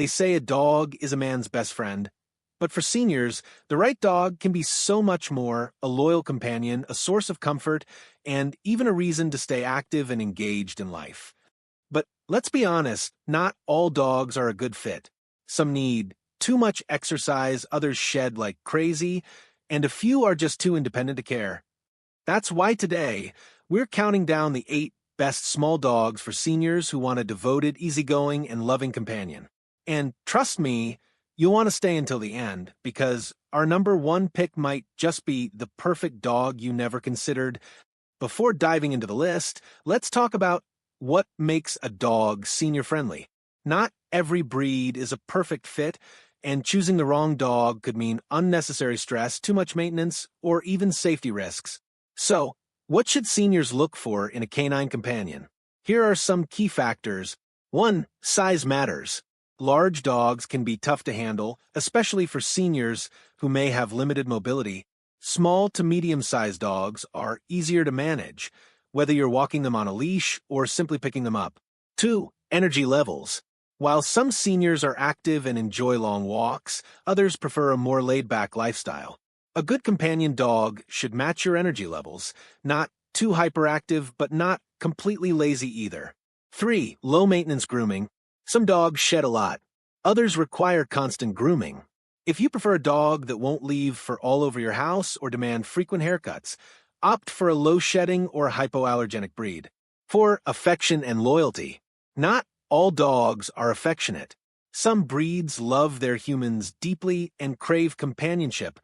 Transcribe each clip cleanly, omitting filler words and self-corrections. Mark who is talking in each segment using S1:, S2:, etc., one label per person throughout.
S1: They say a dog is a man's best friend. But for seniors, the right dog can be so much more: a loyal companion, a source of comfort, and even a reason to stay active and engaged in life. But let's be honest, not all dogs are a good fit. Some need too much exercise, others shed like crazy, and a few are just too independent to care. That's why today, we're counting down the 8 best small dogs for seniors who want a devoted, easygoing, and loving companion. And trust me, you'll want to stay until the end, because our number 1 pick might just be the perfect dog you never considered. Before diving into the list, let's talk about what makes a dog senior-friendly. Not every breed is a perfect fit, and choosing the wrong dog could mean unnecessary stress, too much maintenance, or even safety risks. So, what should seniors look for in a canine companion? Here are some key factors. 1. Size matters. Large dogs can be tough to handle, especially for seniors who may have limited mobility. Small to medium-sized dogs are easier to manage, whether you're walking them on a leash or simply picking them up. 2. Energy levels. While some seniors are active and enjoy long walks, others prefer a more laid-back lifestyle. A good companion dog should match your energy levels, not too hyperactive but not completely lazy either. 3. Low-maintenance grooming. Some dogs shed a lot. Others require constant grooming. If you prefer a dog that won't leave fur all over your house or demand frequent haircuts, opt for a low-shedding or hypoallergenic breed. 4. Affection and loyalty. Not all dogs are affectionate. Some breeds love their humans deeply and crave companionship,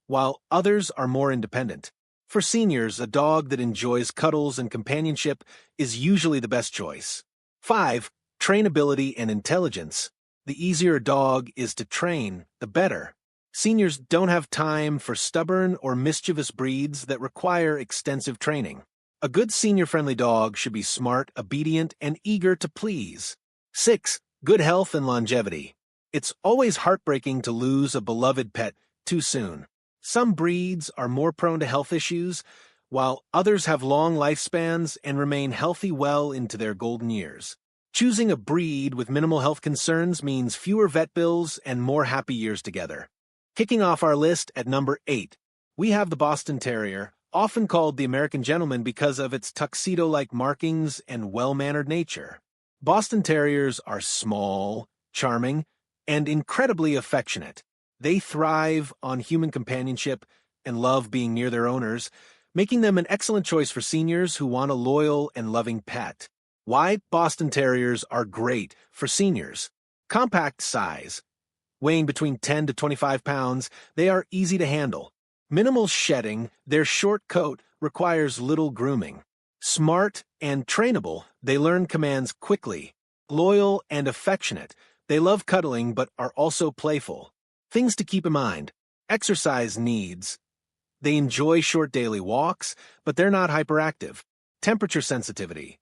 S1: while others are more independent. For seniors, a dog that enjoys cuddles and companionship is usually the best choice. 5. Trainability and intelligence. The easier a dog is to train, the better. Seniors don't have time for stubborn or mischievous breeds that require extensive training. A good senior-friendly dog should be smart, obedient, and eager to please. 6. Good health and longevity. It's always heartbreaking to lose a beloved pet too soon. Some breeds are more prone to health issues, while others have long lifespans and remain healthy well into their golden years. Choosing a breed with minimal health concerns means fewer vet bills and more happy years together. Kicking off our list at number 8, we have the Boston Terrier, often called the American Gentleman because of its tuxedo-like markings and well-mannered nature. Boston Terriers are small, charming, and incredibly affectionate. They thrive on human companionship and love being near their owners, making them an excellent choice for seniors who want a loyal and loving pet. Why Boston Terriers are great for seniors. Compact size. Weighing between 10 to 25 pounds, they are easy to handle. Minimal shedding, their short coat requires little grooming. Smart and trainable, they learn commands quickly. Loyal and affectionate, they love cuddling but are also playful. Things to keep in mind. Exercise needs. They enjoy short daily walks, but they're not hyperactive. Temperature sensitivity.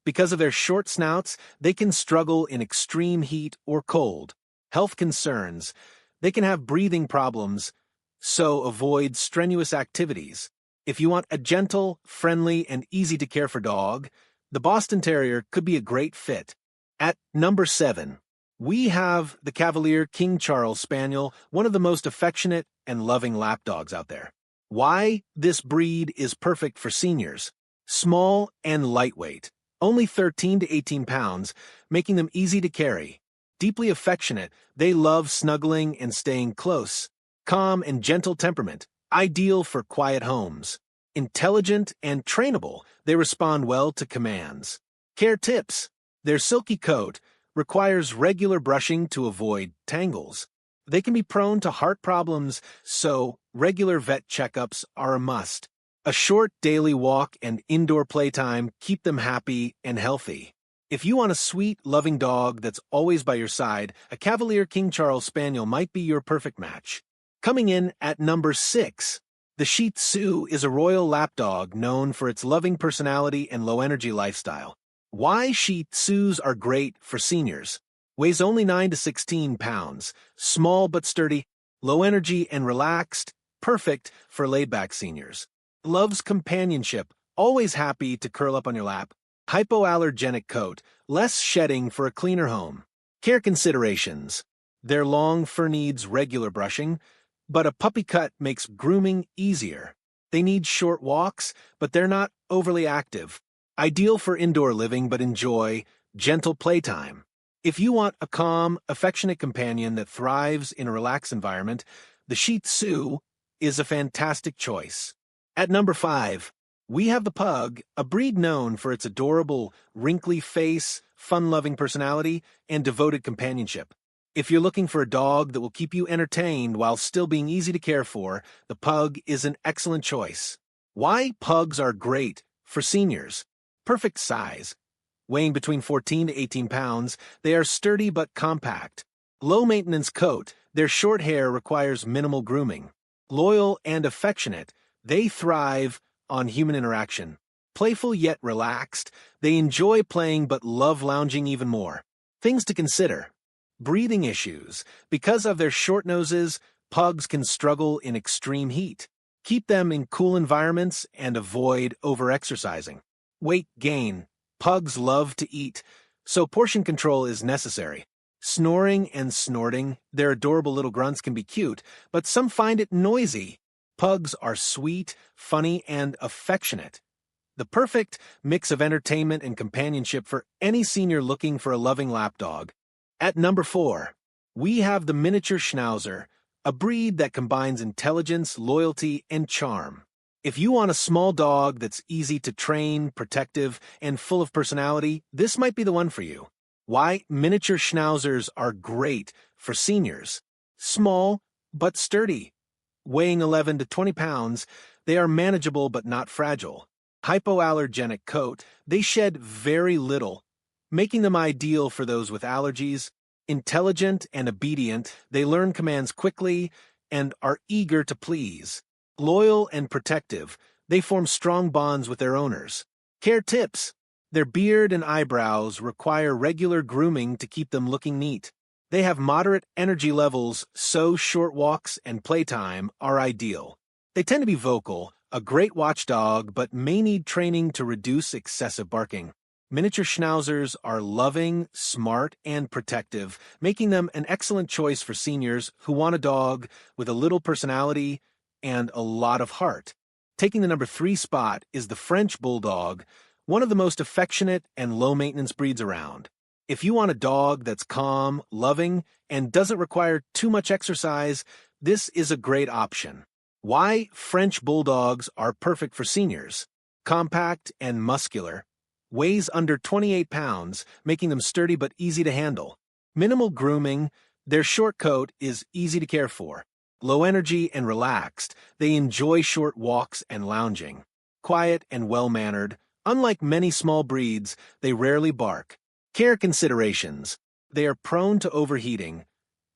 S1: Because of their short snouts, they can struggle in extreme heat or cold. Health concerns. They can have breathing problems, so avoid strenuous activities. If you want a gentle, friendly, and easy-to-care-for dog, the Boston Terrier could be a great fit. At number 7, we have the Cavalier King Charles Spaniel, one of the most affectionate and loving lapdogs out there. Why this breed is perfect for seniors. Small and lightweight, only 13 to 18 pounds, making them easy to carry. Deeply affectionate, they love snuggling and staying close. Calm and gentle temperament, ideal for quiet homes. Intelligent and trainable, they respond well to commands. Care tips. Their silky coat requires regular brushing to avoid tangles. They can be prone to heart problems, so regular vet checkups are a must. A short daily walk and indoor playtime keep them happy and healthy. If you want a sweet, loving dog that's always by your side, a Cavalier King Charles Spaniel might be your perfect match. Coming in at number 6, the Shih Tzu is a royal lapdog known for its loving personality and low-energy lifestyle. Why Shih Tzus are great for seniors. Weighs only 9 to 16 pounds, small but sturdy, low energy and relaxed, perfect for laid-back seniors. Loves companionship, always happy to curl up on your lap. Hypoallergenic coat, less shedding for a cleaner home. Care considerations. Their long fur needs regular brushing, but a puppy cut makes grooming easier. They need short walks, but they're not overly active. Ideal for indoor living, but enjoy gentle playtime. If you want a calm, affectionate companion that thrives in a relaxed environment, the Shih Tzu is a fantastic choice. At number 5, we have the Pug, a breed known for its adorable, wrinkly face, fun-loving personality, and devoted companionship. If you're looking for a dog that will keep you entertained while still being easy to care for, the Pug is an excellent choice. Why Pugs are great for seniors. Perfect size. Weighing between 14 to 18 pounds, they are sturdy but compact. Low-maintenance coat, their short hair requires minimal grooming. Loyal and affectionate, they thrive on human interaction. Playful yet relaxed, they enjoy playing but love lounging even more. Things to consider. Breathing issues. Because of their short noses, Pugs can struggle in extreme heat. Keep them in cool environments and avoid overexercising. Weight gain. Pugs love to eat, so portion control is necessary. Snoring and snorting, their adorable little grunts can be cute, but some find it noisy. Pugs are sweet, funny, and affectionate. The perfect mix of entertainment and companionship for any senior looking for a loving lapdog. At number 4, we have the miniature Schnauzer, a breed that combines intelligence, loyalty, and charm. If you want a small dog that's easy to train, protective, and full of personality, this might be the one for you. Why miniature Schnauzers are great for seniors. Small, but sturdy. Weighing 11 to 20 pounds, they are manageable but not fragile. Hypoallergenic coat, they shed very little, making them ideal for those with allergies. Intelligent and obedient, they learn commands quickly and are eager to please. Loyal and protective, they form strong bonds with their owners. Care tips. Their beard and eyebrows require regular grooming to keep them looking neat. They have moderate energy levels, so short walks and playtime are ideal. They tend to be vocal, a great watchdog, but may need training to reduce excessive barking. Miniature Schnauzers are loving, smart, and protective, making them an excellent choice for seniors who want a dog with a little personality and a lot of heart. Taking the number 3 spot is the French Bulldog, one of the most affectionate and low-maintenance breeds around. If you want a dog that's calm, loving, and doesn't require too much exercise, this is a great option. Why French Bulldogs are perfect for seniors. Compact and muscular. Weighs under 28 pounds, making them sturdy but easy to handle. Minimal grooming. Their short coat is easy to care for. Low energy and relaxed, they enjoy short walks and lounging. Quiet and well-mannered, unlike many small breeds, they rarely bark. Care considerations. They are prone to overheating,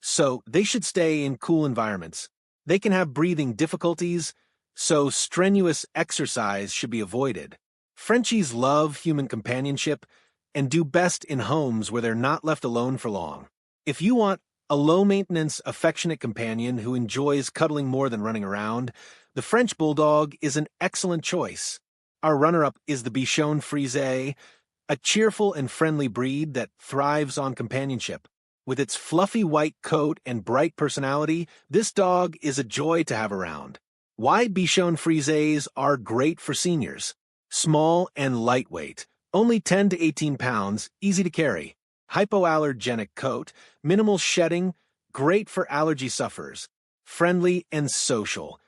S1: so they should stay in cool environments. They can have breathing difficulties, so strenuous exercise should be avoided. Frenchies love human companionship and do best in homes where they're not left alone for long. If you want a low-maintenance, affectionate companion who enjoys cuddling more than running around, the French Bulldog is an excellent choice. Our runner-up is the Bichon Frise, a cheerful and friendly breed that thrives on companionship. With its fluffy white coat and bright personality, this dog is a joy to have around. Why Bichon Frises are great for seniors. Small and lightweight, only 10 to 18 pounds, easy to carry. Hypoallergenic coat, minimal shedding, great for allergy sufferers. Friendly and social.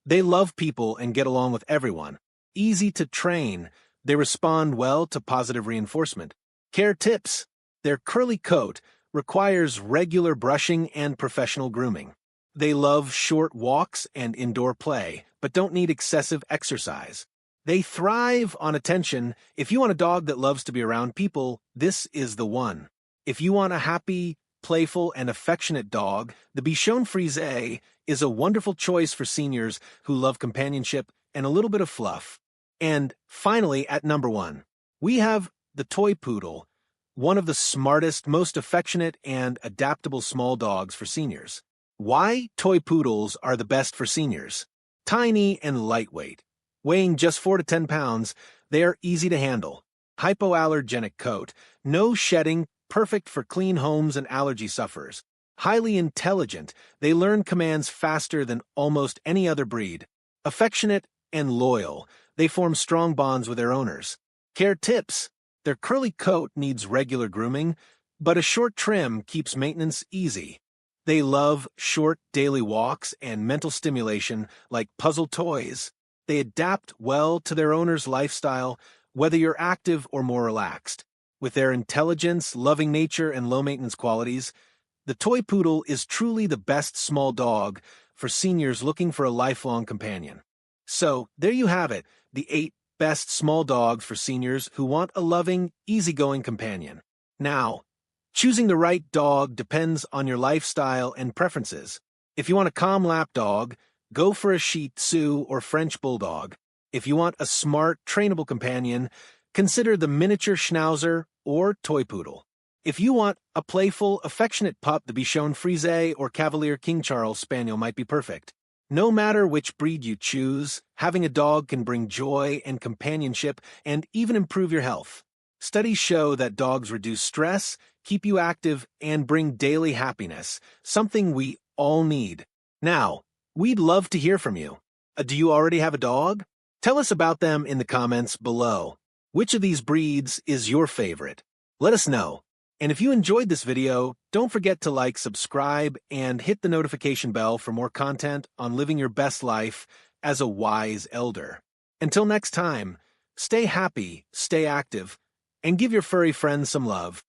S1: They love people and get along with everyone. Easy to train. They respond well to positive reinforcement. Care tips. Their curly coat requires regular brushing and professional grooming. They love short walks and indoor play, but don't need excessive exercise. They thrive on attention. If you want a dog that loves to be around people, this is the one. If you want a happy, playful, and affectionate dog, the Bichon Frise is a wonderful choice for seniors who love companionship and a little bit of fluff. And finally, at number 1, we have the Toy Poodle, one of the smartest, most affectionate, and adaptable small dogs for seniors. Why Toy Poodles are the best for seniors. Tiny and lightweight. Weighing just 4 to 10 pounds, they are easy to handle. Hypoallergenic coat, no shedding, perfect for clean homes and allergy sufferers. Highly intelligent, they learn commands faster than almost any other breed. Affectionate and loyal, they form strong bonds with their owners. Care tips: their curly coat needs regular grooming, but a short trim keeps maintenance easy. They love short daily walks and mental stimulation like puzzle toys. They adapt well to their owner's lifestyle, whether you're active or more relaxed. With their intelligence, loving nature, and low-maintenance qualities, the Toy Poodle is truly the best small dog for seniors looking for a lifelong companion. So, there you have it, the 8 best small dogs for seniors who want a loving, easygoing companion. Now, choosing the right dog depends on your lifestyle and preferences. If you want a calm lapdog, go for a Shih Tzu or French Bulldog. If you want a smart, trainable companion, consider the miniature Schnauzer or Toy Poodle. If you want a playful, affectionate pup, the Bichon Frise or Cavalier King Charles Spaniel might be perfect. No matter which breed you choose, having a dog can bring joy and companionship and even improve your health. Studies show that dogs reduce stress, keep you active, and bring daily happiness, something we all need. Now, we'd love to hear from you. Do you already have a dog? Tell us about them in the comments below. Which of these breeds is your favorite? Let us know. And if you enjoyed this video, don't forget to like, subscribe, and hit the notification bell for more content on living your best life as a wise elder. Until next time, stay happy, stay active, and give your furry friends some love.